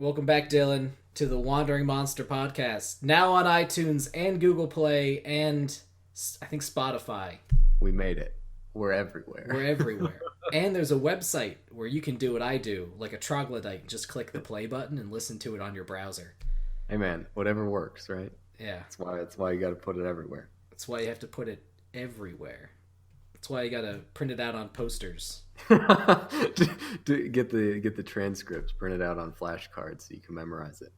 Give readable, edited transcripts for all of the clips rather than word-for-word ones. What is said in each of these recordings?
Welcome back, Dylan, to the Wandering Monster podcast. Now on iTunes and Google Play and I think Spotify. We made it. We're everywhere. We're everywhere. And there's a website where you can do what I do, like a troglodyte, and just click the play button and listen to it on your browser. Hey man, whatever works, right? Yeah. That's why you got to put it everywhere. That's why you have to put it everywhere. That's why you got to print it out on posters. Get the transcripts printed out on flashcards so you can memorize it.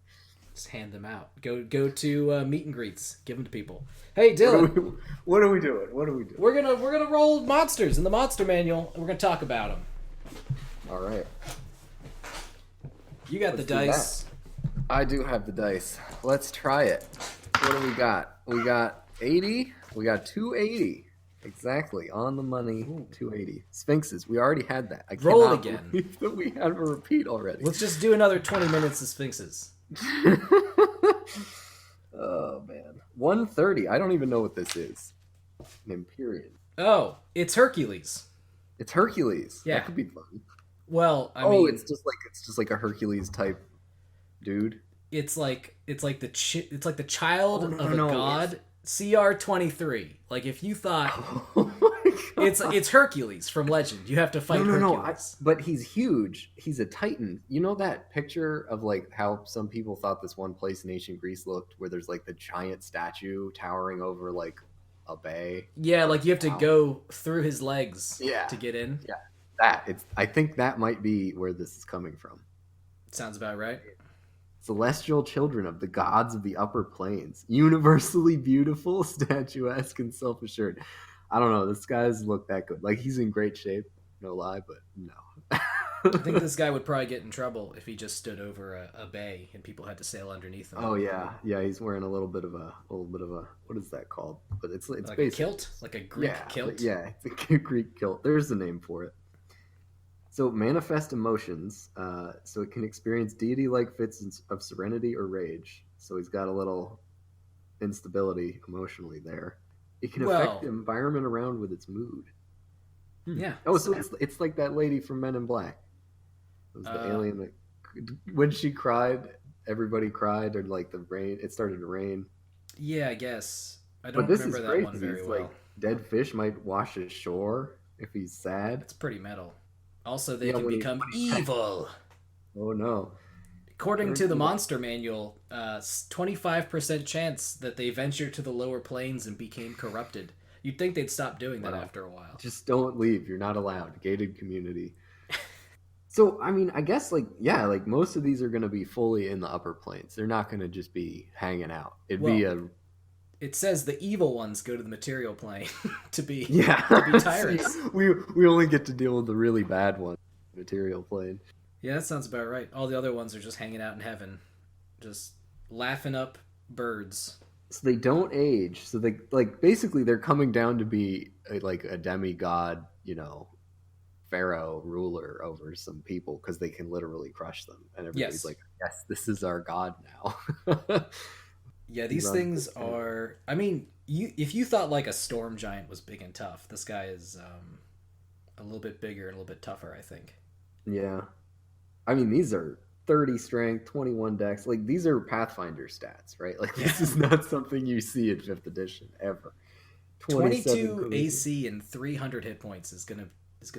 Just hand them out. Go to meet and greets. Give them to people. Hey, Dylan. What are we doing? We're gonna roll monsters in the monster manual, and we're gonna talk about them. All right. You got the dice. I do have the dice. Let's try it. What do we got? We got 80. We got 280. Exactly. On the money. Ooh. 280. Sphinxes. We already had that. Roll it again. That we had a repeat already. Let's just do another 20 minutes of Sphinxes. Oh, man. 130. I don't even know what this is. An Empyrean. Oh, it's Hercules. It's Hercules. Yeah. That could be fun. Well, I mean... it's just like a Hercules type dude. It's like the child of a god. CR23. Like if you thought oh my God. it's Hercules from Legend. You have to fight Hercules. But he's huge. He's a titan. You know that picture of like how some people thought this one place in ancient Greece looked, where there's like the giant statue towering over like a bay. Yeah, like you have to go through his legs to get in. Yeah, I think that might be where this is coming from. Sounds about right. Celestial children of the gods of the upper planes, universally beautiful, statuesque, and self-assured. I don't know. This guy's look that good. Like he's in great shape, no lie, but no. I think this guy would probably get in trouble if he just stood over a bay and people had to sail underneath him. Oh yeah. He's wearing a little bit of a what is that called? But it's like basically a kilt, like a Greek kilt. Yeah, it's a Greek kilt. There's the name for it. So manifest emotions, so it can experience deity-like fits of serenity or rage. So he's got a little instability emotionally there. It can affect the environment around with its mood. Yeah. Oh, so it's like that lady from Men in Black. It was the alien that, when she cried, everybody cried, or like the rain. It started to rain. Yeah, I guess. I don't remember that one very well. Like, dead fish might wash ashore if he's sad. It's pretty metal. Also, they can become evil. Oh, no. According to the Monster Manual, 25% chance that they ventured to the lower planes and became corrupted. You'd think they'd stop doing that after a while. Just don't leave. You're not allowed. Gated community. So, I mean, I guess, like most of these are going to be fully in the upper planes. They're not going to just be hanging out. It says the evil ones go to the material plane to be tyrants. we only get to deal with the really bad ones, material plane. Yeah, that sounds about right. All the other ones are just hanging out in heaven, just laughing up birds. So they don't age. So they basically they're coming down to be a demigod, pharaoh ruler over some people because they can literally crush them, and everybody's like, yes, this is our god now. Yeah, these things are... I mean, if you thought like a storm giant was big and tough, this guy is a little bit bigger and a little bit tougher, I think. Yeah. I mean, these are 30 strength, 21 dex. Like, these are Pathfinder stats, right? Like, this is not something you see in 5th edition, ever. 22 AC and 300 hit points is gonna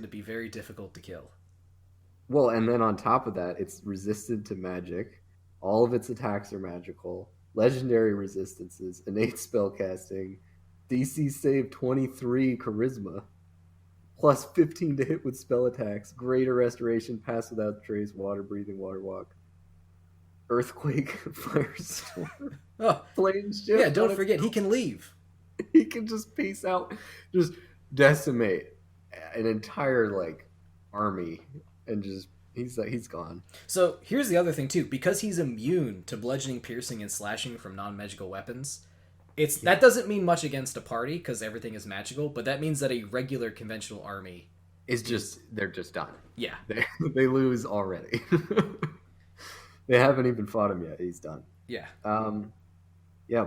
be very difficult to kill. Well, and then on top of that, it's resistant to magic. All of its attacks are magical. Legendary resistances, innate spellcasting, DC save 23 charisma, plus 15 to hit with spell attacks, greater restoration, pass without trace, water breathing, water walk, earthquake, firestorm, flame shift. Yeah, don't forget, he can leave. He can just peace out, just decimate an entire army, and just he's gone. So here's the other thing too, because he's immune to bludgeoning, piercing, and slashing from non-magical weapons. That doesn't mean much against a party because everything is magical, but that means that a regular conventional army they're just done. Yeah, they lose already. They haven't even fought him yet. He's done. Yeah.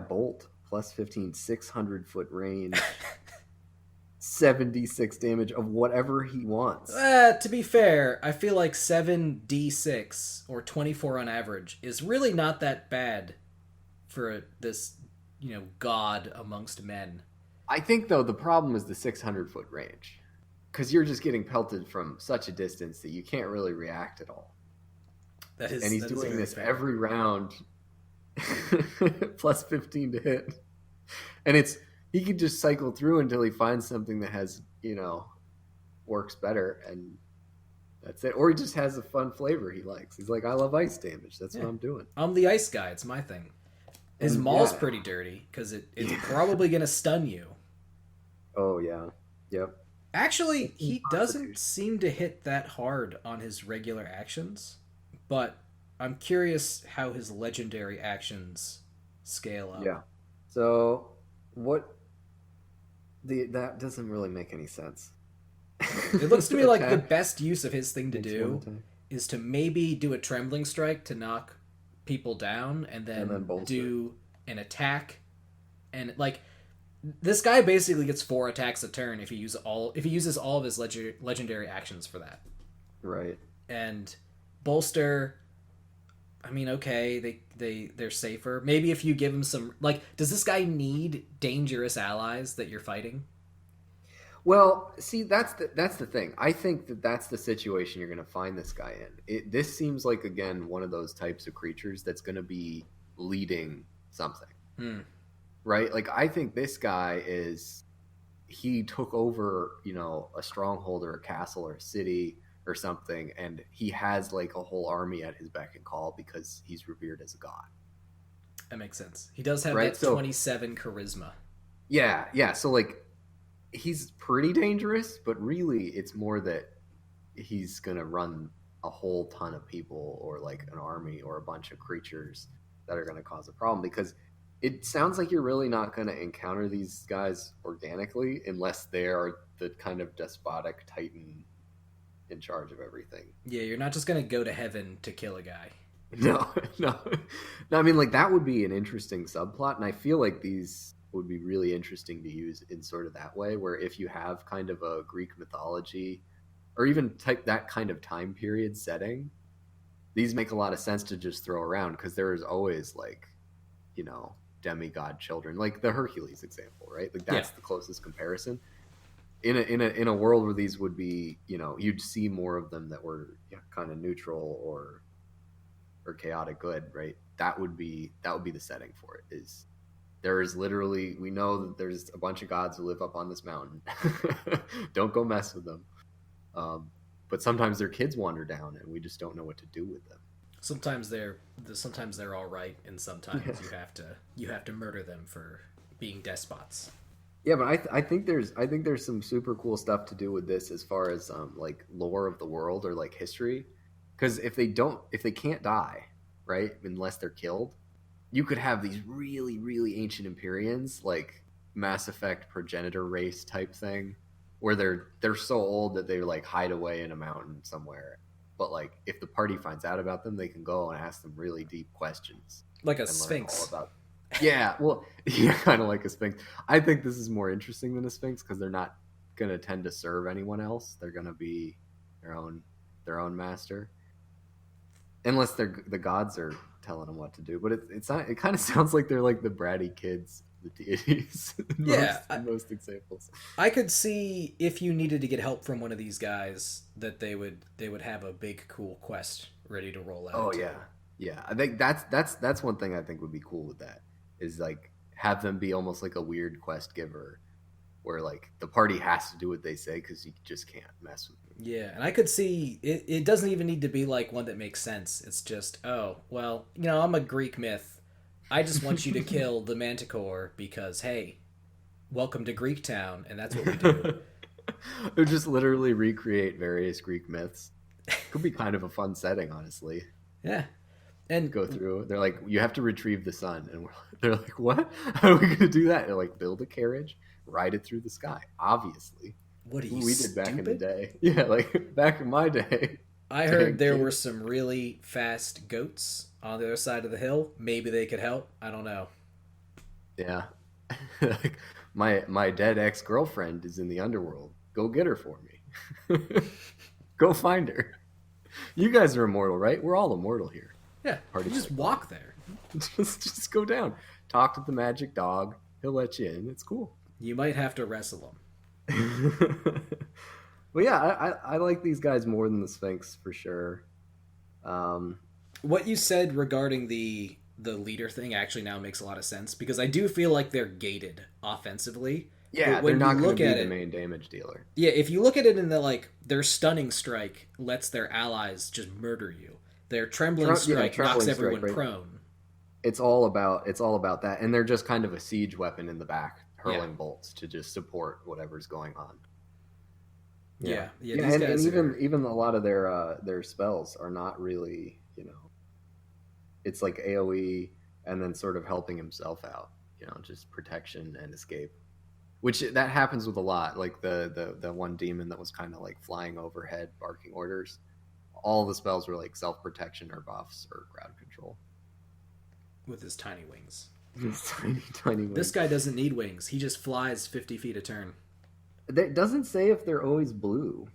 Bolt plus 15, 600 foot range. 7d6 damage of whatever he wants. To be fair, I feel like 7d6 or 24 on average is really not that bad for this, god amongst men. I think though the problem is the 600-foot range, because you're just getting pelted from such a distance that you can't really react at all. And he's doing this fair. every round, plus 15 to hit, and he could just cycle through until he finds something that has works better, and that's it. Or he just has a fun flavor he likes. He's like, I love ice damage. That's what I'm doing. I'm the ice guy. It's my thing. His maw's pretty dirty because it's probably gonna stun you. Oh yeah, yep. Actually, he doesn't seem to hit that hard on his regular actions, but I'm curious how his legendary actions scale up. Yeah. So that doesn't really make any sense. It looks to me like the best use of his thing to do is to maybe do a trembling strike to knock people down, and then do an attack, and like this guy basically gets 4 attacks a turn if he uses all of his legendary actions for that. Right. And bolster, I mean, okay, they're safer. Maybe if you give him some, like, does this guy need dangerous allies that you're fighting? Well, see, that's the thing. I think that's the situation you're going to find this guy in. This seems like, again, one of those types of creatures that's going to be leading something. Right? Like, I think this guy he took over, a stronghold or a castle or a city or something, and he has like a whole army at his beck and call because he's revered as a god. That makes sense. He does have that 27 charisma. Yeah. So like, he's pretty dangerous, but really it's more that he's gonna run a whole ton of people, or like an army or a bunch of creatures that are gonna cause a problem, because it sounds like you're really not gonna encounter these guys organically unless they are the kind of despotic titan in charge of everything. Yeah, you're not just gonna go to heaven to kill a guy. No. I mean, like, that would be an interesting subplot, and I feel like these would be really interesting to use in sort of that way, where if you have kind of a Greek mythology, or even that kind of time period setting, these make a lot of sense to just throw around, because there is always like, demigod children, like the Hercules example, right? Like that's the closest comparison. In a world where these would be, you'd see more of them that were kind of neutral or chaotic good, right? That would be the setting for it. Is there is literally, we know that there's a bunch of gods who live up on this mountain. Don't go mess with them. But sometimes their kids wander down, and we just don't know what to do with them. Sometimes they're all right, and sometimes you have to murder them for being despots. Yeah, but I think there's some super cool stuff to do with this as far as like lore of the world or like history, because if they can't die, right, unless they're killed, you could have these really, really ancient Empyreans, like Mass Effect progenitor race type thing, where they're so old that they like hide away in a mountain somewhere. But like, if the party finds out about them, they can go and ask them really deep questions, like a sphinx. Yeah, well, kind of like a sphinx. I think this is more interesting than a sphinx, because they're not going to tend to serve anyone else. They're going to be their own master, unless the gods are telling them what to do. But it's not. It kind of sounds like they're like the bratty kids, the deities. In most examples. I could see if you needed to get help from one of these guys, that they would have a big cool quest ready to roll out. Oh yeah. I think that's one thing I think would be cool with that, is like have them be almost like a weird quest giver, where like the party has to do what they say because you just can't mess with them. Yeah, and I could see it doesn't even need to be like one that makes sense. It's just, oh, well, I'm a Greek myth. I just want you to kill the Manticore because, hey, welcome to Greek town, and that's what we do. Or just literally recreate various Greek myths. Could be kind of a fun setting, honestly. Yeah. And go through. They're like, you have to retrieve the sun. And they're like, what? How are we going to do that? They're like, build a carriage, ride it through the sky. Obviously. What are you, we did back in the day. Yeah, like back in my day. I heard there were some really fast goats on the other side of the hill. Maybe they could help. I don't know. Yeah. Like, My dead ex-girlfriend is in the underworld. Go get her for me. Go find her. You guys are immortal, right? We're all immortal here. Yeah, Party you just like walk there. just go down. Talk to the magic dog. He'll let you in. It's cool. You might have to wrestle Well, yeah, I like these guys more than the Sphinx for sure. him. What you said regarding the leader thing actually now makes a lot of sense because I do feel like they're gated offensively. Yeah, But when they're not you going look to be at the it, main damage dealer. yeah, if you look at it in the like their stunning strike lets their allies just murder you. Their trembling strike knocks everyone right? prone. It's all about that, and they're just kind of a siege weapon in the back, hurling bolts to just support whatever's going on. Yeah. Yeah, These guys and are... even a lot of their spells are not really, it's like AOE and then sort of helping himself out, just protection and escape. Which that happens with a lot, like the one demon that was kind of like flying overhead, barking orders. All the spells were like self protection or buffs or crowd control. with his tiny wings. His tiny wings. This guy doesn't need wings. He just flies 50 feet a turn. It doesn't say if they're always blue.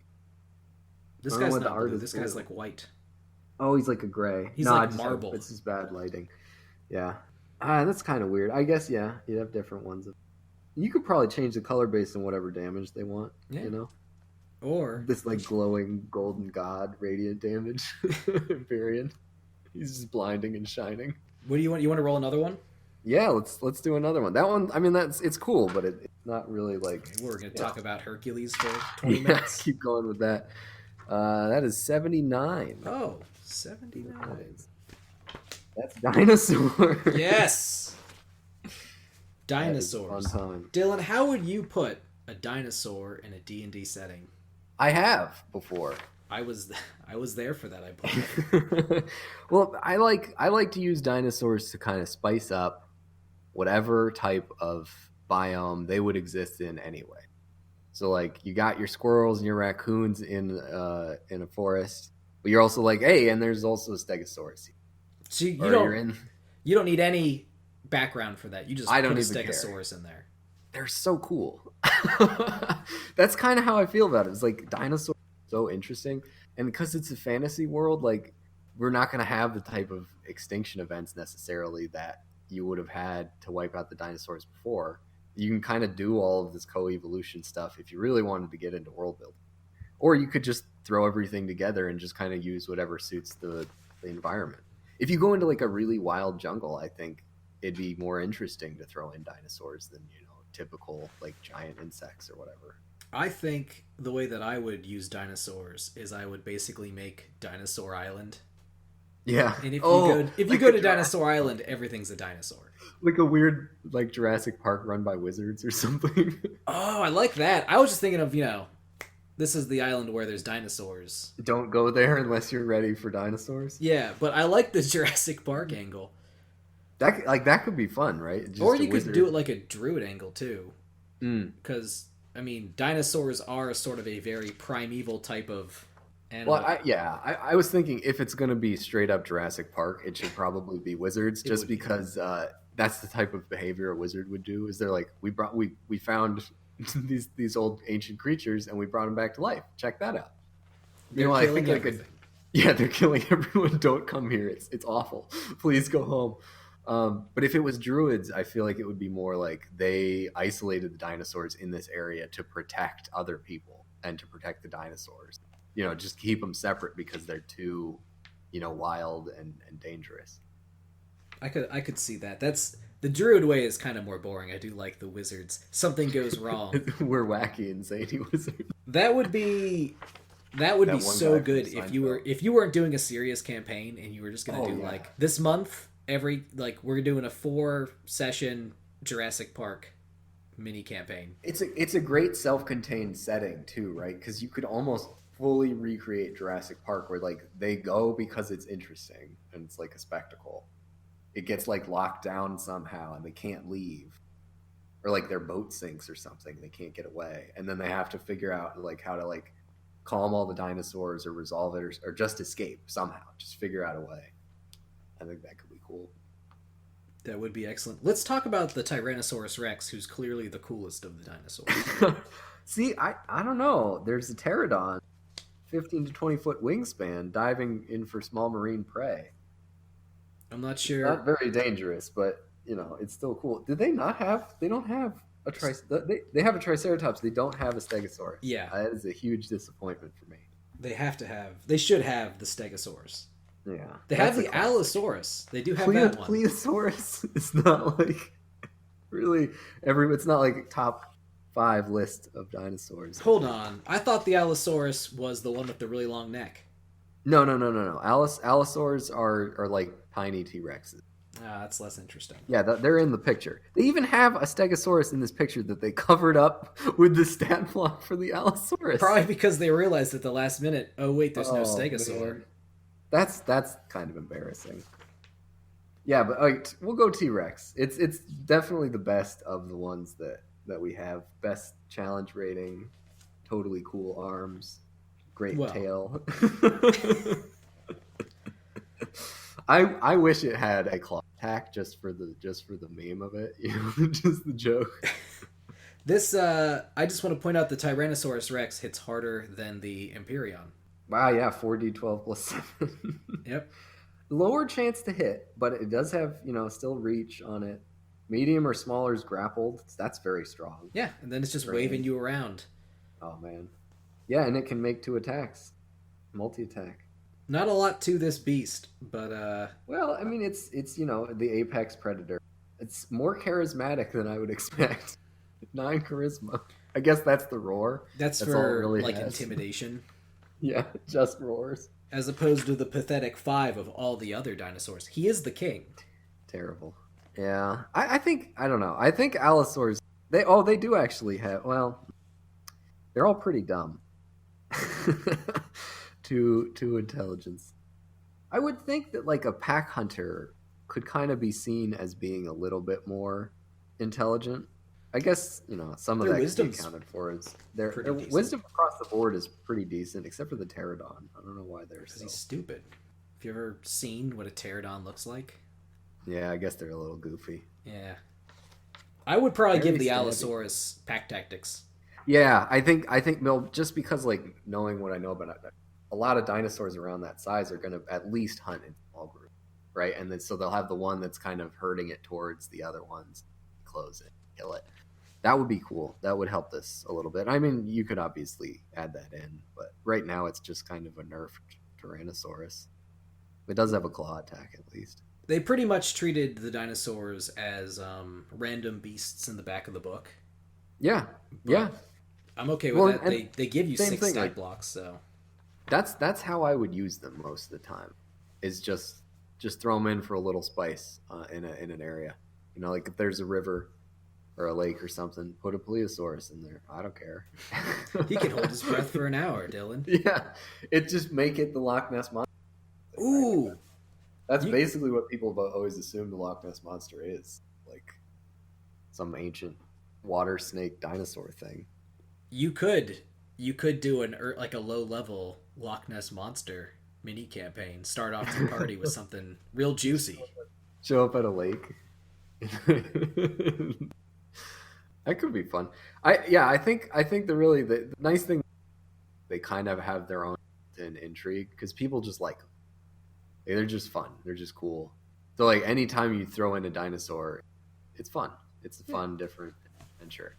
This guy's not blue. This guy's like white. Oh, he's like a gray. He's like marble. It's just bad lighting. Yeah. That's kind of weird. I guess, yeah, you'd have different ones. You could probably change the color based on whatever damage they want, Or this like glowing golden god radiant damage. Empyrean. He's just blinding and shining. what do you want? You want to roll another one? Yeah, let's do another one. That one, I mean, it's cool, but it's not really like. Okay, we're going to talk about Hercules for 20 minutes. Keep going with that. That is 79. Oh, 79. That's Dinosaur. Yes. Dinosaurs. Fun time. Dylan, how would you put a dinosaur in a D&D setting? I have before. I was there for that, I believe. Well, I like to use dinosaurs to kind of spice up whatever type of biome they would exist in anyway. So like you got your squirrels and your raccoons in a forest, but you're also like, hey, and there's also a stegosaurus. So you don't need any background for that. You just put a stegosaurus in there. They're so cool. That's kind of how I feel about it. It's like dinosaurs are so interesting, and because it's a fantasy world, like we're not going to have the type of extinction events necessarily that you would have had to wipe out the dinosaurs before. You can kind of do all of this co-evolution stuff if you really wanted to get into world building, or you could just throw everything together and just kind of use whatever suits the environment. If you go into like a really wild jungle, I think it'd be more interesting to throw in dinosaurs than typical like giant insects or whatever. I think the way that I would use dinosaurs is I would basically make Dinosaur Island. Yeah. And if you go to Dinosaur Island, everything's a dinosaur. Like a weird like Jurassic Park run by wizards or something. Oh, I like that. I was just thinking of, this is the island where there's dinosaurs. Don't go there unless you're ready for dinosaurs. Yeah, but I like the Jurassic Park angle. That could be fun, right? Just or you could do it like a druid angle too. Because, Mm. Dinosaurs are sort of a very primeval type of animal. Well, I was thinking if it's going to be straight up Jurassic Park, it should probably be wizards, just because that's the type of behavior a wizard would do. Is they're like, we found these old ancient creatures and we brought them back to life. Check that out. I think everything. They're killing everyone. Don't come here. It's awful. Please go home. But if it was druids, I feel like it would be more like they isolated the dinosaurs in this area to protect other people and to protect the dinosaurs. Just keep them separate because they're too, wild and dangerous. I could see that. That's the druid way is kind of more boring. I do like the wizards. Something goes wrong. We're wacky and zany wizards. That would be so good if you weren't doing a serious campaign and you were just gonna do like this month. We're doing a 4-session Jurassic Park mini campaign. It's a great self-contained setting too, right? Because you could almost fully recreate Jurassic Park where like they go because it's interesting and it's like a spectacle. It gets like locked down somehow and they can't leave, or like their boat sinks or something, they can't get away, and then they have to figure out like how to like calm all the dinosaurs or resolve it or just escape somehow. Just figure out a way. I think that could be cool. That would be excellent. Let's talk about the Tyrannosaurus Rex, who's clearly the coolest of the dinosaurs. See, I don't know. There's a pterodon, 15 to 20-foot wingspan, diving in for small marine prey. I'm not It's not sure. very dangerous, but it's still cool. Do they not have? They don't have a they have a Triceratops. They don't have a Stegosaurus. Yeah, That is a huge disappointment for me. they have to have. They should have the Stegosaurus. Yeah, They have the Allosaurus. They do have that one. Plesiosaurus is not like really It's not like top 5 list of dinosaurs. Hold on. I thought the Allosaurus was the one with the really long neck. No. Allosaurs are like tiny T Rexes. Ah, that's less interesting. Yeah, they're in the picture. They even have a Stegosaurus in this picture that they covered up with the stat block for the Allosaurus. Probably because they realized at the last minute, oh wait, there's no Stegosaur. Man. That's kind of embarrassing. Yeah, but we'll go T Rex. It's definitely the best of the ones that we have. Best challenge rating, totally cool arms, great tail. I wish it had a claw attack just for the meme of it, just the joke. This I just want to point out the Tyrannosaurus Rex hits harder than the Empyrean. Wow, yeah, 4d12 plus 7. Yep. Lower chance to hit, but it does have, still reach on it. Medium or smaller is grappled. That's very strong. Yeah, and then it's just waving you around. Oh, man. Yeah, and it can make 2 attacks. Multi-attack. Not a lot to this beast, but well, I mean, it's the apex predator. It's more charismatic than I would expect. 9 charisma. I guess that's the roar. That's for really like has. Intimidation. Yeah, just roars. As opposed to the pathetic 5 of all the other dinosaurs. He is the king. Terrible. Yeah. I think, I don't know. I think Allosaurs, they do actually have, well, they're all pretty dumb. to intelligence. I would think that like a pack hunter could kind of be seen as being a little bit more intelligent. I guess, some of that can be accounted for. Their wisdom across the board is pretty decent, except for the pterodon. I don't know why they're so... He's stupid. Have you ever seen what a pterodon looks like? Yeah, I guess they're a little goofy. Yeah. I would probably give the Allosaurus pack tactics. Yeah, I think just because, like, knowing what I know about it, a lot of dinosaurs around that size are going to at least hunt in small groups, right? And then so they'll have the one that's kind of herding it towards the other ones, close it, kill it. That would be cool. That would help this a little bit. I mean, you could obviously add that in, but right now it's just kind of a nerfed Tyrannosaurus. It does have a claw attack, at least. They pretty much treated the dinosaurs as random beasts in the back of the book. Yeah, yeah. I'm okay with that. They give you 6 stat blocks, so... That's how I would use them most of the time, is just throw them in for a little spice in an area. Like if there's a river or a lake or something, put a plesiosaurus in there. I don't care. He can hold his breath for an hour, Dylan. Yeah, just make it the Loch Ness Monster. Ooh. That's basically what people have always assumed the Loch Ness Monster is, like some ancient water snake dinosaur thing. You could do a low level Loch Ness Monster mini campaign. Start off the party with something real juicy. Show up at a lake. That could be fun. I think the nice thing, they kind of have their own intrigue because people just like them. They're just fun. They're just cool. So like anytime you throw in a dinosaur, it's fun. It's a fun, different adventure.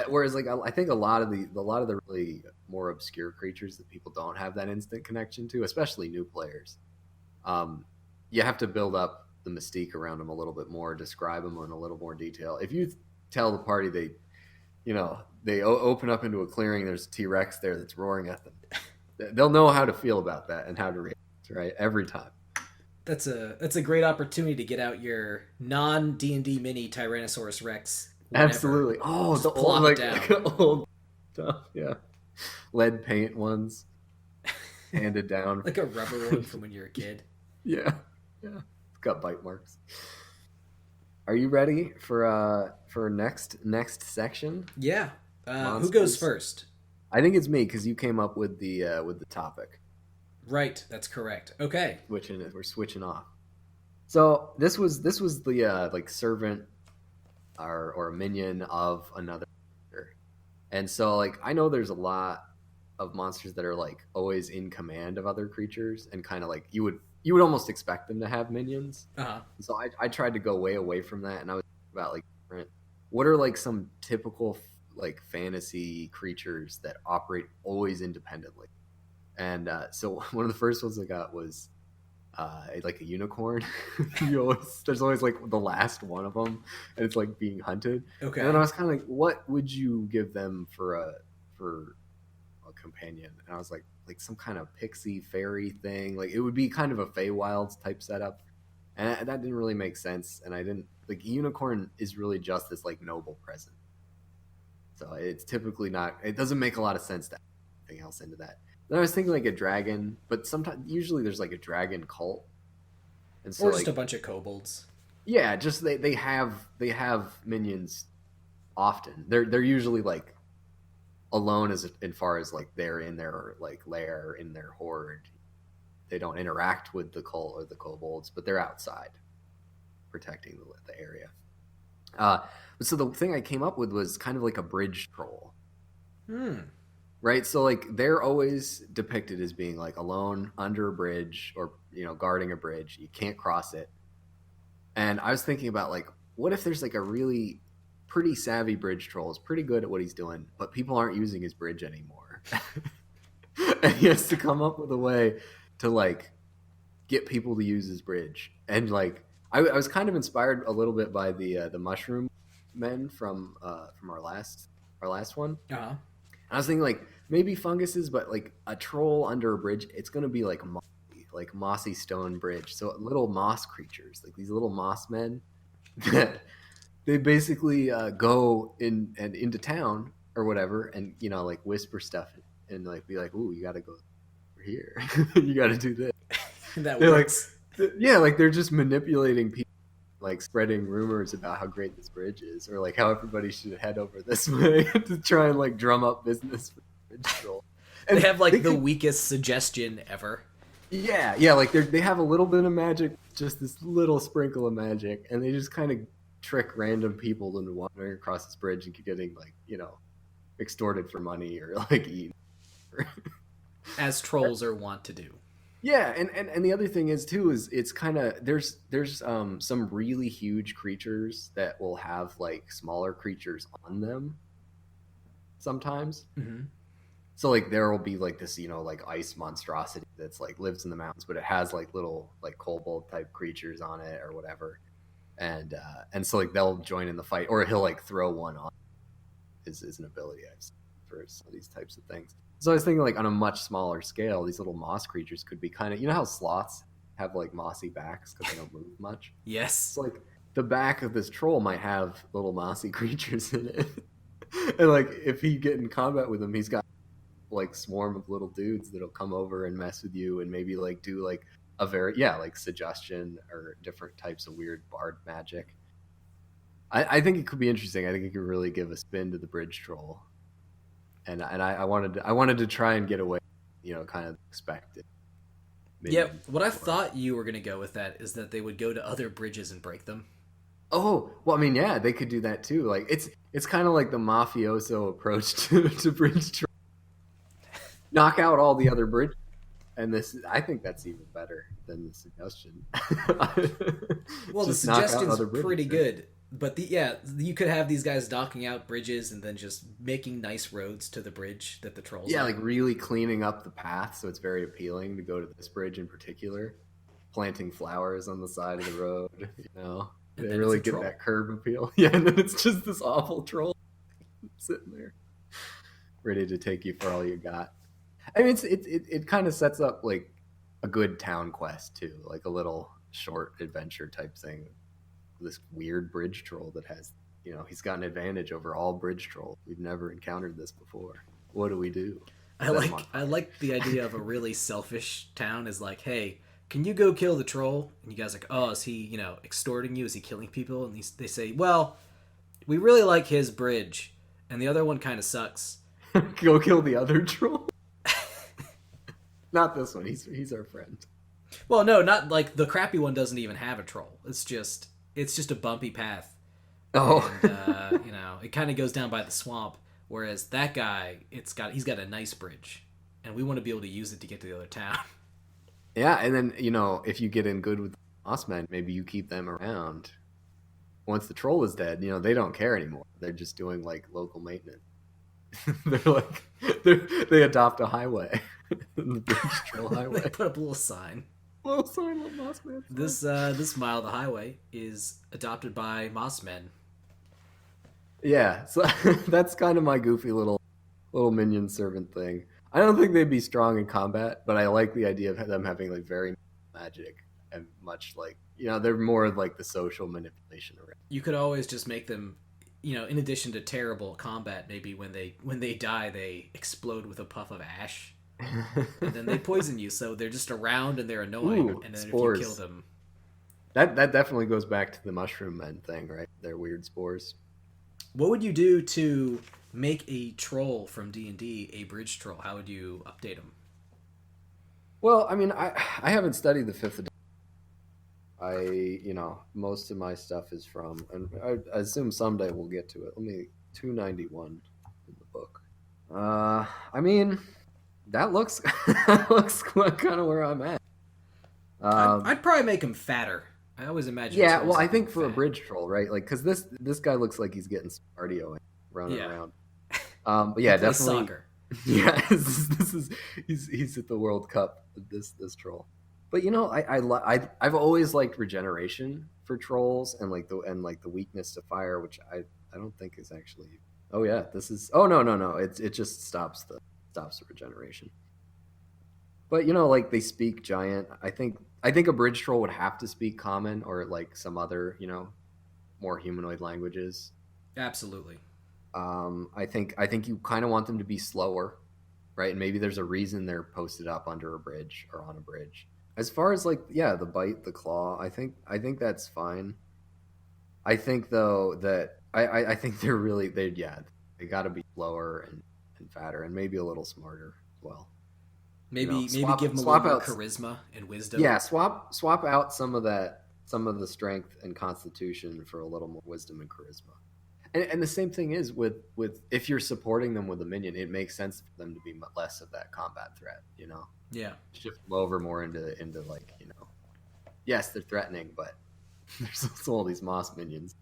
Whereas like I think a lot of the really more obscure creatures that people don't have that instant connection to, especially new players, you have to build up the mystique around them a little bit more, describe them in a little more detail. If you tell the party they open up into a clearing, there's a T-Rex there that's roaring at them, they'll know how to feel about that and how to react, right? Every time. That's a great opportunity to get out your non D&D mini Tyrannosaurus Rex. Whenever. Absolutely. Oh, just the old old stuff, yeah. Lead paint ones handed down. Like a rubber one from when you were a kid. Yeah. It's got bite marks. Are you ready for next section? Yeah. Who goes first? I think it's me because you came up with the topic. Right, that's correct. Okay. We're switching off. So this was the like servant or a minion of another monster. And so like I know there's a lot of monsters that are like always in command of other creatures and kind of like you would almost expect them to have minions. Uh-huh. So I tried to go way away from that and I was thinking about like different what are like some typical like fantasy creatures that operate always independently. And so one of the first ones I got was like a unicorn. There's always like the last one of them, and it's like being hunted. And then I Okay. was kind of like, what would you give them for a companion? And I was like some kind of pixie fairy thing. Like it would be kind of a Feywilds type setup, and that didn't really make sense. And I didn't like unicorn is really just this like noble present. So it's typically not. It doesn't make a lot of sense to add anything else into that. Then I was thinking like a dragon, but sometimes usually there's like a dragon cult, and so Or just a like bunch of kobolds. yeah, just they have minions often. They're usually like alone as far as like they're in their like lair in their horde. They don't interact with the cult or the kobolds, but they're outside protecting the area. Uh, so the thing I came up with was kind of like a bridge troll, Hmm. right? So like they're always depicted as being like alone under a bridge or guarding a bridge. You can't cross it. And I was thinking about like what if there's like a really pretty savvy bridge troll is pretty good at what he's doing, but people aren't using his bridge anymore. And he has to come up with a way to like get people to use his bridge. And like I was kind of inspired a little bit by the mushroom men from our last one. Uh-huh. I was thinking like maybe funguses, but like a troll under a bridge, it's gonna be like mossy stone bridge. So little moss creatures, like these little moss men, that they basically go in and into town or whatever, and like whisper stuff and like be like, "Ooh, you got to go over here. You got to do this." That They're like, works. yeah, like they're just manipulating people, like spreading rumors about how great this bridge is, or like how everybody should head over this way to try and like drum up business for the bridge troll. They And have they like the could, weakest suggestion ever. yeah, like they have a little bit of magic, just this little sprinkle of magic, and they just kind of trick random people into wandering across this bridge and getting like extorted for money or like eaten. As trolls are wont to do. Yeah, and the other thing is too is it's kind of there's some really huge creatures that will have like smaller creatures on them sometimes. Mm-hmm. So like there will be like this like ice monstrosity that's like lives in the mountains, but it has like little like kobold type creatures on it or whatever, and so like they'll join in the fight, or he'll like throw one on. Is an ability I've seen for some of these types of things. So I was thinking like on a much smaller scale, these little moss creatures could be kind of how sloths have like mossy backs because they don't move much. Yes. It's like the back of this troll might have little mossy creatures in it, and like if he get in combat with them, he's got like swarm of little dudes that'll come over and mess with you and maybe like do like a very like suggestion or different types of weird bard magic. I think it could be interesting. I think it could really give a spin to the bridge troll, and I wanted to try and get away, kind of expected. Yeah, Minion what I form. thought you were going to go with that is that they would go to other bridges and break them. Oh well, I mean, yeah, they could do that too. Like it's kind of like the mafioso approach to bridge troll. Knock out all the other bridges, and I think that's even better than the suggestion. Well, the Just knock out suggestion's other bridges. pretty good. But you could have these guys knocking out bridges and then just making nice roads to the bridge that the trolls Yeah, like. like really cleaning up the path so it's very appealing to go to this bridge in particular. Planting flowers on the side of the road, And They then it's really a get troll. that curb appeal. Yeah, and then it's just this awful troll sitting there, ready to take you for all you got. I mean, it kind of sets up like a good town quest too, like a little short adventure type thing. This weird bridge troll that has, he's got an advantage over all bridge trolls. We've never encountered this before. What do we do? I Set him like on I fire. like the idea of a really selfish town is like, hey, can you go kill the troll? And you guys are like, oh, is he extorting you? Is he killing people? And they say, well, we really like his bridge, and the other one kind of sucks. Go kill the other troll. Not this one. He's our friend. Well, no, not like the crappy one doesn't even have a troll. It's just a bumpy path, Oh, and it kind of goes down by the swamp. Whereas that guy, he's got a nice bridge, and we want to be able to use it to get to the other town. yeah. And then if you get in good with the Mossmen, maybe you keep them around. Once the troll is dead, they don't care anymore. They're just doing like local maintenance. they're like they adopt a highway, the bridge troll They highway. put up a little sign. Little sign, little Mossman. This mile of the highway is adopted by Mossmen. Yeah, so that's kind of my goofy little minion servant thing. I don't think they'd be strong in combat, but I like the idea of them having like very magic and much like they're more like the social manipulation around. You could always just make them, in addition to terrible combat, maybe when they die, they explode with a puff of ash, and then they poison you. So they're just around and they're annoying. Ooh, and then spores. if you kill them, That definitely goes back to the mushroom men thing, right? Their weird spores. what would you do to make a troll from D&D a bridge troll? How would you update them? Well, I mean, I haven't studied the fifth edition. Most of my stuff is from, and I assume someday we'll get to it. 291 in the book. I mean, that looks that looks kind of where I'm at. I'd probably make him fatter. I always imagine. Yeah, trolls well, I being think for a fat. bridge troll, right? Like, because this guy looks like he's getting some cardio and running Yeah. around. But yeah, Play definitely. soccer. Yeah, this is he's at the World Cup. This troll, but I've always liked regeneration for trolls and the weakness to fire, which I don't think is actually. Oh yeah, this is. Oh no, it just stops the regeneration. But like they speak giant. I think a bridge troll would have to speak common or like some other more humanoid languages. Absolutely. I think you kind of want them to be slower, right? And maybe there's a reason they're posted up under a bridge or on a bridge. As far as the bite, the claw, I think that's fine. I think though that I think they got to be slower and fatter and maybe a little smarter as well. Maybe Swap give him a swap little more out. charisma and wisdom. Yeah, swap out some of the strength and constitution for a little more wisdom and charisma. And the same thing is with if you're supporting them with a minion, it makes sense for them to be less of that combat threat. Yeah. Shift them over more into yes, they're threatening, but there's also all these moss minions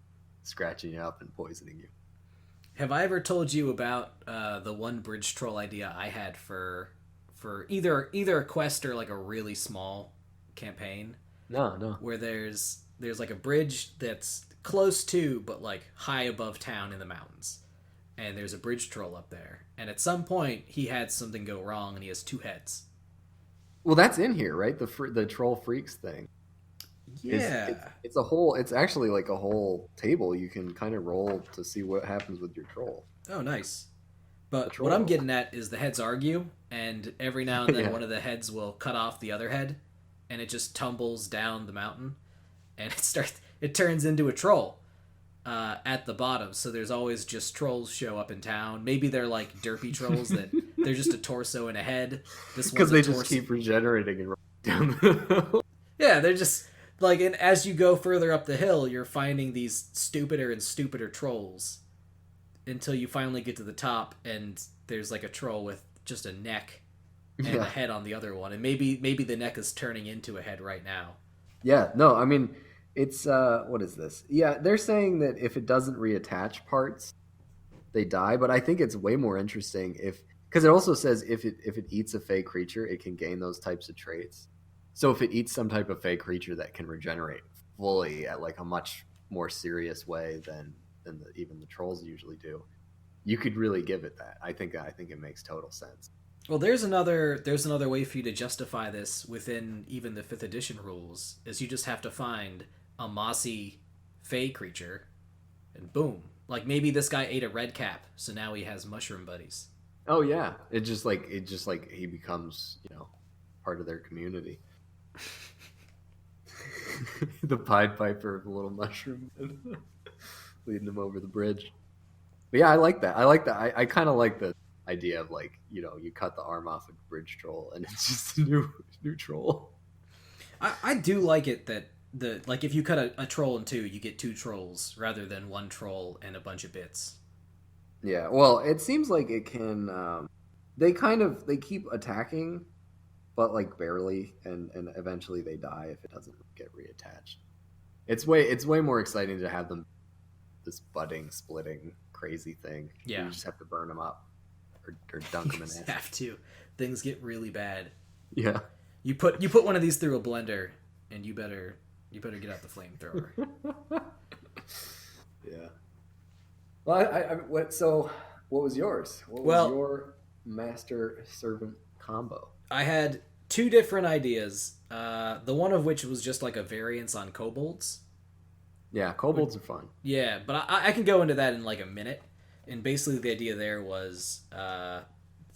scratching you up and poisoning you. Have I ever told you about the one bridge troll idea I had for either a quest or like a really small campaign? No. Where there's like a bridge that's close to but like high above town in the mountains, and there's a bridge troll up there, and at some point he had something go wrong and he has two heads. Well, that's in here, right? The troll freaks thing. It's actually like a whole table you can kind of roll to see what happens with your troll. Oh, nice. But troll. what I'm getting at is the heads argue, and every now and then Yeah. one of the heads will cut off the other head, and it just tumbles down the mountain, and it turns into a troll at the bottom. So there's always just trolls show up in town. Maybe they're like derpy trolls that they're just a torso and a head. This Because one's they a just torso. keep regenerating and rolling down the hill. Yeah, they're just like, and as you go further up the hill, you're finding these stupider and stupider trolls until you finally get to the top, and there's like a troll with just a neck and a head on the other one, and maybe the neck is turning into a head right now. Yeah, no, I mean, it's what is this? Yeah, they're saying that if it doesn't reattach parts, they die. But I think it's way more interesting because it also says if it eats a fey creature, it can gain those types of traits. So if it eats some type of fey creature that can regenerate fully at like a much more serious way than even the trolls usually do, you could really give it that. I think it makes total sense. Well, there's another way for you to justify this within even the 5th edition rules, is you just have to find a mossy fey creature, and boom. Like maybe this guy ate a red cap, so now he has mushroom buddies. Oh yeah, it just like he becomes part of their community. The Pied Piper of the little mushroom leading them over the bridge. But yeah, I like that. I kind of like the idea of you cut the arm off a bridge troll and it's just a new troll. I do like it that if you cut a troll in two, you get two trolls rather than one troll and a bunch of bits. Yeah, well, it seems like it can. They keep attacking, but like barely, and eventually they die if it doesn't get reattached. It's way more exciting to have them this budding, splitting, crazy thing. Yeah. You just have to burn them up or dunk them in acid. Have to. Things get really bad. Yeah. You put one of these through a blender, and you better get out the flamethrower. Yeah. Well, what was yours? What was your master servant combo? I had two different ideas. The one of which was just like a variance on kobolds. Yeah, kobolds are fun. Yeah, but I can go into that in like a minute. And basically, the idea there was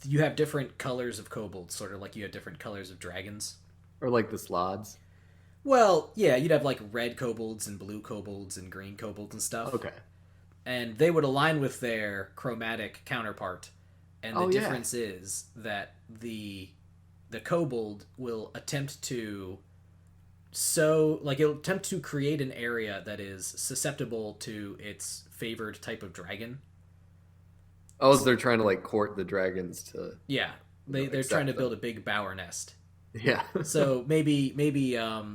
you have different colors of kobolds, sort of like you have different colors of dragons. Or like the slods. Well, yeah, you'd have like red kobolds and blue kobolds and green kobolds and stuff. Okay. And they would align with their chromatic counterpart. And the difference is that the kobold will attempt to it'll attempt to create an area that is susceptible to its favored type of dragon. Oh, so they're trying to like court the dragons to. Yeah, they're trying to build a big bower nest. Yeah. So maybe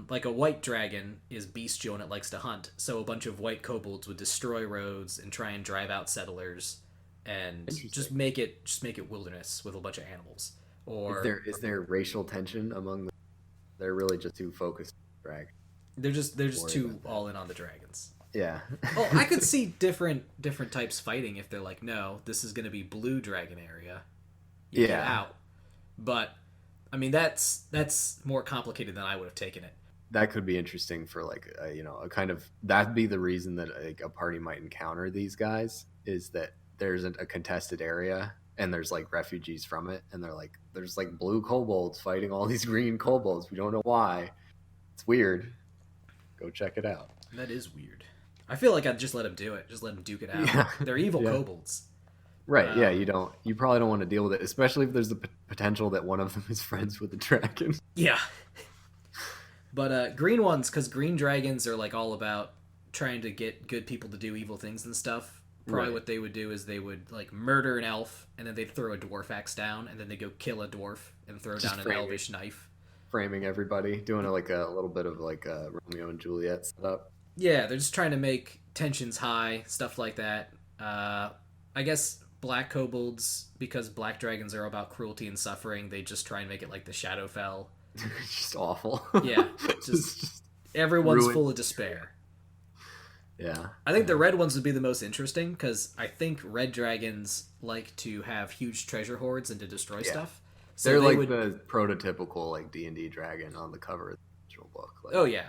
like a white dragon is bestial and it likes to hunt. So a bunch of white kobolds would destroy roads and try and drive out settlers, and just make it wilderness with a bunch of animals. Or is there racial tension among them? They're really just too focused on dragons. They're just too all in on the dragons. Yeah. Oh, I could see different types fighting if they're like, no, this is going to be blue dragon area. You get out. But I mean, that's more complicated than I would have taken it. That could be interesting for like a kind of that'd be the reason that like a party might encounter these guys is that there's a contested area and there's like refugees from it and there's like blue kobolds fighting all these green kobolds. We don't know why. It's weird. Go check it out. That is weird. I feel like I'd just let him do it. Just let him duke it out. Yeah. They're evil kobolds. Right, yeah, you probably don't want to deal with it, especially if there's the potential that one of them is friends with the dragon. Yeah. But green ones, because green dragons are like all about trying to get good people to do evil things and stuff. Probably what they would do is they would like murder an elf, and then they'd throw a dwarf axe down, and then they go kill a dwarf and throw down an elvish knife. Framing everybody, doing a little bit of like a Romeo and Juliet setup. Yeah, they're just trying to make tensions high, stuff like that. I guess black kobolds, because black dragons are about cruelty and suffering, they just try and make it like the Shadowfell. It's just awful. Yeah, just everyone's ruined. Full of despair. Yeah. I think the red ones would be the most interesting, because I think red dragons like to have huge treasure hoards and to destroy stuff. So they're like the prototypical like D&D dragon on the cover of the original book. Like, oh yeah.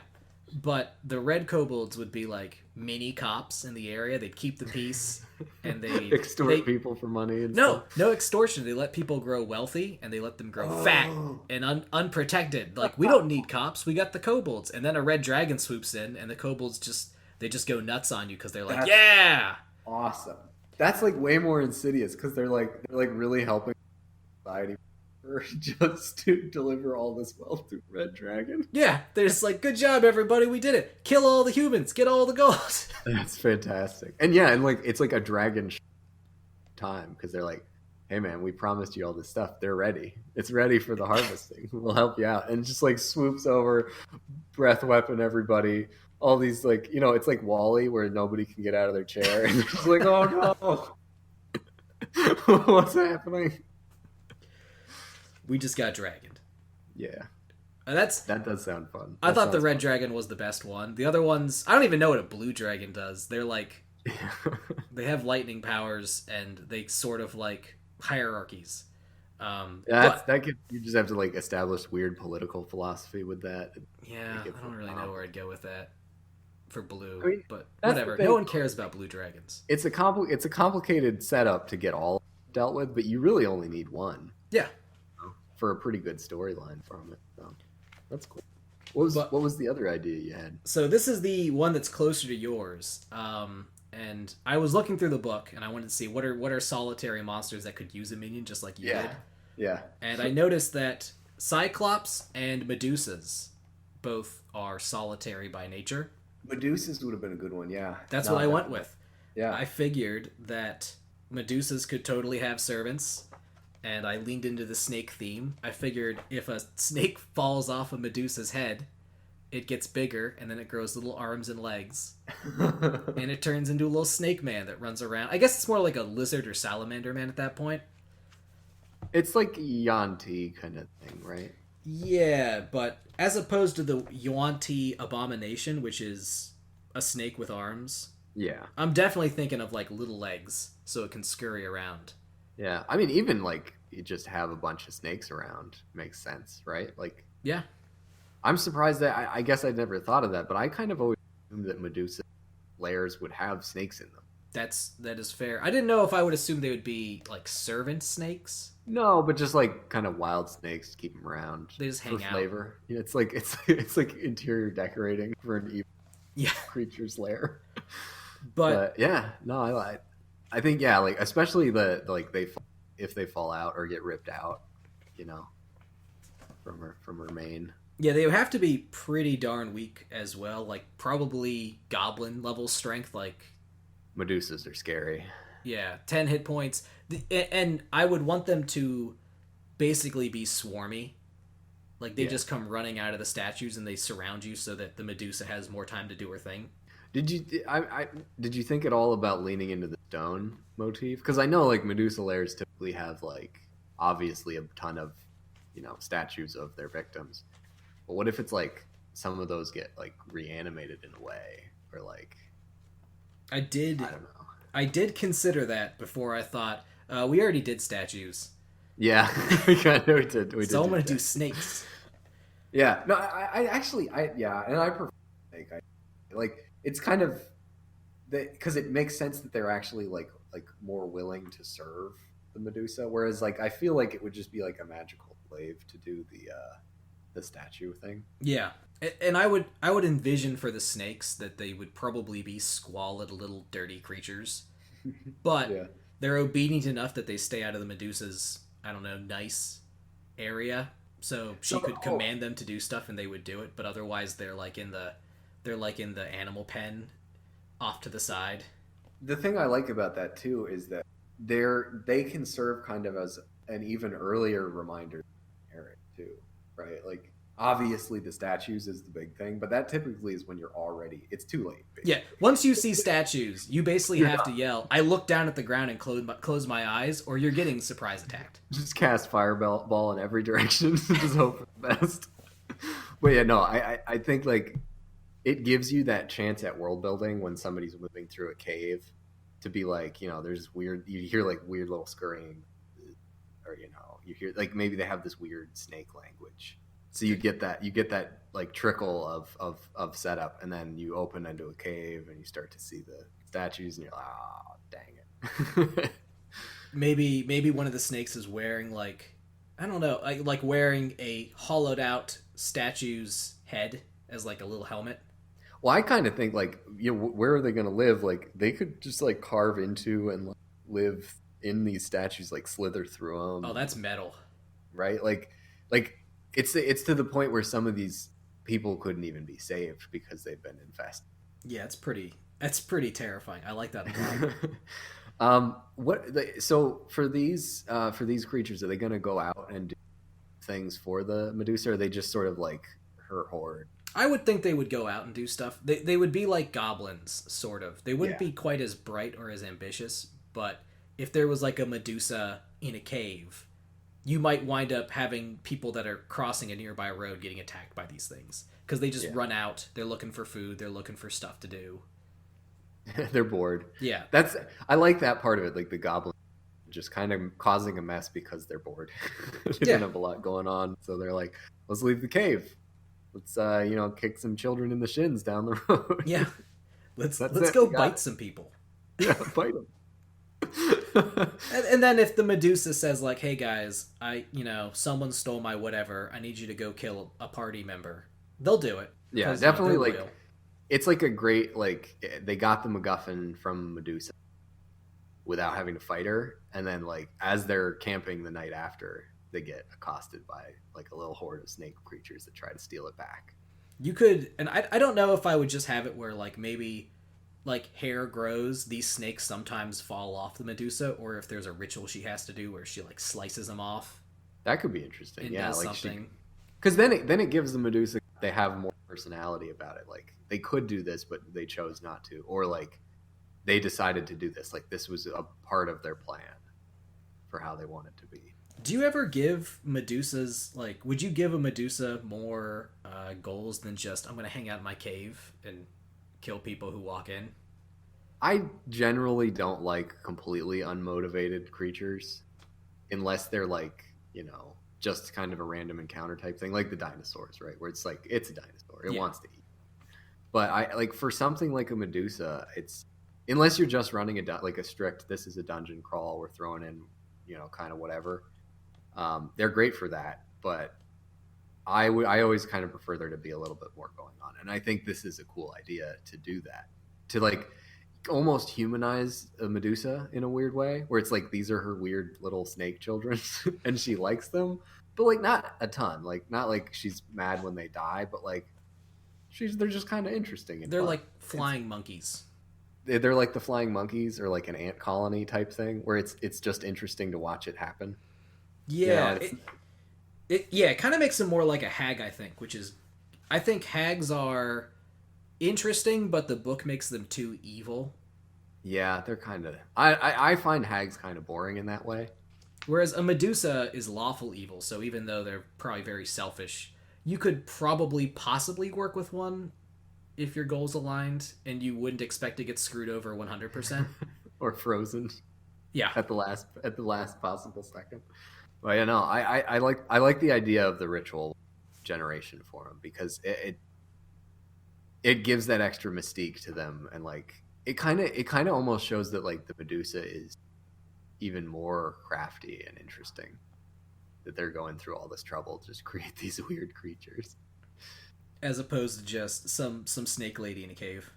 But the red kobolds would be like mini cops in the area. They'd keep the peace, and they extort people for money. And no extortion. They let people grow wealthy, and they let them grow fat and unprotected. Like, we don't need cops. We got the kobolds. And then a red dragon swoops in, and the kobolds just go nuts on you because they're like, yeah, awesome. That's like way more insidious because they're like really helping society. Just to deliver all this wealth to Red Dragon. Yeah, they're just like, good job, everybody, we did it. Kill all the humans, get all the gold. That's fantastic. And yeah, and like it's like a dragon time because they're like, hey man, we promised you all this stuff. They're ready. It's ready for the harvesting. We'll help you out. And just like swoops over, breath weapon everybody. All these like, it's like WALL-E where nobody can get out of their chair. And it's like, oh no. What's happening? We just got dragoned. Yeah. That does sound fun. I thought the red dragon was the best one. The other ones, I don't even know what a blue dragon does. They're like, they have lightning powers, and they sort of like hierarchies. You just have to like establish weird political philosophy with that. Yeah, I don't really know where I'd go with that for blue, but whatever. No one cares about blue dragons. It's a complicated setup to get all dealt with, but you really only need one. Yeah. For a pretty good storyline from it. So that's cool. What was the other idea you had? So this is the one that's closer to yours. And I was looking through the book, and I wanted to see what are solitary monsters that could use a minion just like you did. Yeah. And I noticed that Cyclops and Medusas both are solitary by nature. Medusas would have been a good one. Yeah. That's what No, I went definitely. with. Yeah. I figured that Medusas could totally have servants, and I leaned into the snake theme. I figured if a snake falls off a Medusa's head, it gets bigger, and then it grows little arms and legs, and it turns into a little snake man that runs around. I guess it's more like a lizard or salamander man at that point. It's like Yanti kind of thing, right? Yeah, but as opposed to the Yuan-Ti abomination, which is a snake with arms, Yeah. I'm definitely thinking of like little legs so it can scurry around. Yeah. I mean, even like you just have a bunch of snakes around makes sense, right? Like, Yeah, I'm surprised that I guess I'd never thought of that, but I kind of always assumed that Medusa layers would have snakes in them. that is fair. I didn't know if I would assume they would be like servant snakes. No, but just like kind of wild snakes to keep them around They just for hang out. flavor. Yeah, it's like it's like interior decorating for an evil Yeah, creature's lair. but But yeah, no, I think yeah, like especially the like if they fall out or get ripped out, you know, from her mane. yeah, they would have to be pretty darn weak as well. Like probably goblin level strength. Like Medusas are scary. yeah, 10 hit points. And I would want them to basically be swarmy. Like they Yeah. just come running out of the statues and they surround you so that the Medusa has more time to do her thing. Did you think at all about leaning into the stone motif? Because I know like Medusa lairs typically have like obviously a ton of statues of their victims. But what if it's like some of those get like reanimated in a way, or like I did I don't know. I did consider that before. I thought we already did statues, Yeah, we kind of we did. We so did I'm gonna that. do snakes. Yeah, no, I actually, yeah, and I prefer snake. I like it's kind of because it makes sense that they're actually like more willing to serve the Medusa, whereas like I feel like it would just be like a magical slave to do the statue thing. Yeah, and I would envision for the snakes that they would probably be squalid little dirty creatures, but Yeah, they're obedient enough that they stay out of the Medusa's, I don't know, nice area. So she so could command them to do stuff and they would do it, but otherwise they're like in the animal pen off to the side. the thing I like about that too is that they can serve kind of as an even earlier reminder, Eric too, right? Like obviously the statues is the big thing, but that typically is when it's too late. Yeah, Basically. once you see statues, you basically You're have to yell, "I look down at the ground and close my eyes," or you're getting surprise attacked. Just cast fireball in every direction. Just hope for the best. But yeah, no, I think like it gives you that chance at world building when somebody's moving through a cave to be like, there's weird. You hear like weird little scurrying, or you hear like maybe they have this weird snake language. So you get that like trickle of setup, and then you open into a cave and you start to see the statues, and you're like, oh, dang it. Maybe one of the snakes is wearing like, I don't know, like wearing a hollowed out statue's head as like a little helmet. Well, I kind of think like, where are they going to live? Like they could just like carve into and like, live in these statues, like slither through Oh, them, that's metal. right? Like it's to the point where some of these people couldn't even be saved because they've been infested. Yeah, that's pretty terrifying. I like that a lot. So for these creatures, are they going to go out and do things for the Medusa, or are they just sort of like her horde? I would think they would go out and do stuff. They would be like goblins, sort of. They wouldn't Yeah. be quite as bright or as ambitious, but if there was like a Medusa in a cave, you might wind up having people that are crossing a nearby road getting attacked by these things because they just Yeah. run out. They're looking for food. They're looking for stuff to do. They're bored. Yeah, I like that part of it, like the goblin just kind of causing a mess because they're bored. They Yeah. don't have a lot going on, so they're like, let's leave the cave. Let's kick some children in the shins down the road. yeah. Let's That's let's it. go You got bite it. some people. Yeah, fight them. And then if the Medusa says like, "Hey guys, someone stole my whatever. I need you to go kill a party member," they'll do it. Yeah, 'Cause, definitely. they're Like loyal. it's like a great they got the MacGuffin from Medusa without having to fight her, and then like as they're camping the night after, they get accosted by like a little horde of snake creatures that try to steal it back. You could, and I don't know if I would just have it where like maybe like hair grows, these snakes sometimes fall off the Medusa, or if there's a ritual she has to do where she like slices them off That could be interesting. and Yeah, does like something. because then it gives the Medusa, they have more personality about it. Like they could do this, but they chose not to, or like they decided to do this. Like this was a part of their plan for how they want it to be. Do you ever give Medusas like? Would you give a Medusa more goals than just I'm gonna hang out in my cave and kill people who walk in? I generally don't like completely unmotivated creatures unless they're like, just kind of a random encounter type thing, like the dinosaurs, right? Where it's like it's a dinosaur, it Yeah, wants to eat. But I like for something like a Medusa, it's unless you're just running like a strict this is a dungeon crawl, we're throwing in, kind of whatever. They're great for that, but I always kind of prefer there to be a little bit more going on, and I think this is a cool idea to do that, to like almost humanize a Medusa in a weird way, where it's like these are her weird little snake children, and she likes them, but like not a ton, like not like she's mad when they die, but like they're just kind of interesting and they're fun. like flying monkeys. They're like the flying monkeys or like an ant colony type thing, where it's just interesting to watch it happen. Yeah, It's it kind of makes them more like a hag, I think, which is I think hags are interesting, but the book makes them too evil. Yeah, they're kind of. I find hags kind of boring in that way. Whereas a Medusa is lawful evil, so even though they're probably very selfish, you could probably possibly work with one if your goals aligned, and you wouldn't expect to get screwed over 100%. Or frozen Yeah, at the last possible second. But I like the idea of the ritual generation for them because it gives that extra mystique to them, and like it kind of almost shows that like the Medusa is even more crafty and interesting, that they're going through all this trouble to just create these weird creatures. as opposed to just some snake lady in a cave.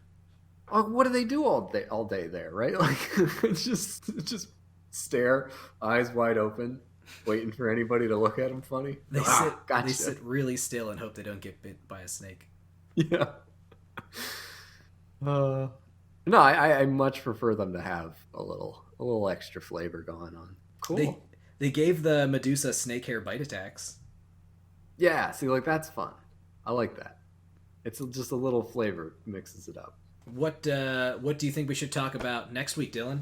What do they do all day there, right? Like it's just stare, eyes wide open, waiting for anybody to look at them funny. They Gotcha. sit really still and hope they don't get bit by a snake. Yeah. Uh, no, I much prefer them to have a little extra flavor going on. They Cool. they gave the Medusa snake hair bite attacks. Yeah, see, like that's fun. I like that. It's just a little flavor mixes it up. What do you think we should talk about next week, Dylan?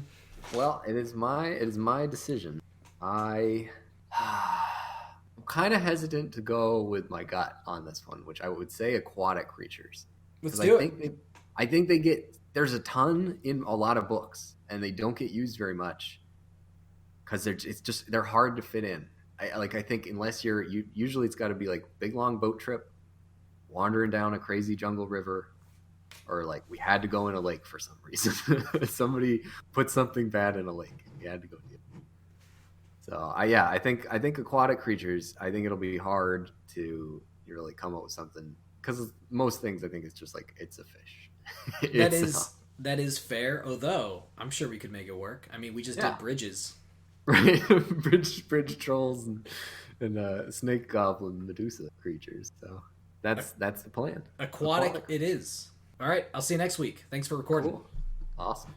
Well, it is my decision. I I'm kind of hesitant to go with my gut on this one, which I would say aquatic creatures, Let's because I do it. think they get there's a ton in a lot of books and they don't get used very much because they're hard to fit in. I think unless usually it's got to be like big long boat trip, wandering down a crazy jungle river, or like we had to go in a lake for some reason. Somebody put something bad in a lake. We had to go do it. So I think aquatic creatures. I think it'll be hard to really come up with something because most things I think it's just like it's a fish. That it's is that is fair. Although I'm sure we could make it work. I mean, we just yeah, did bridges. right. bridge trolls and snake goblin Medusa creatures. So that's the plan. Aquatic it is. All right, I'll see you next week. Thanks for recording. Cool. Awesome.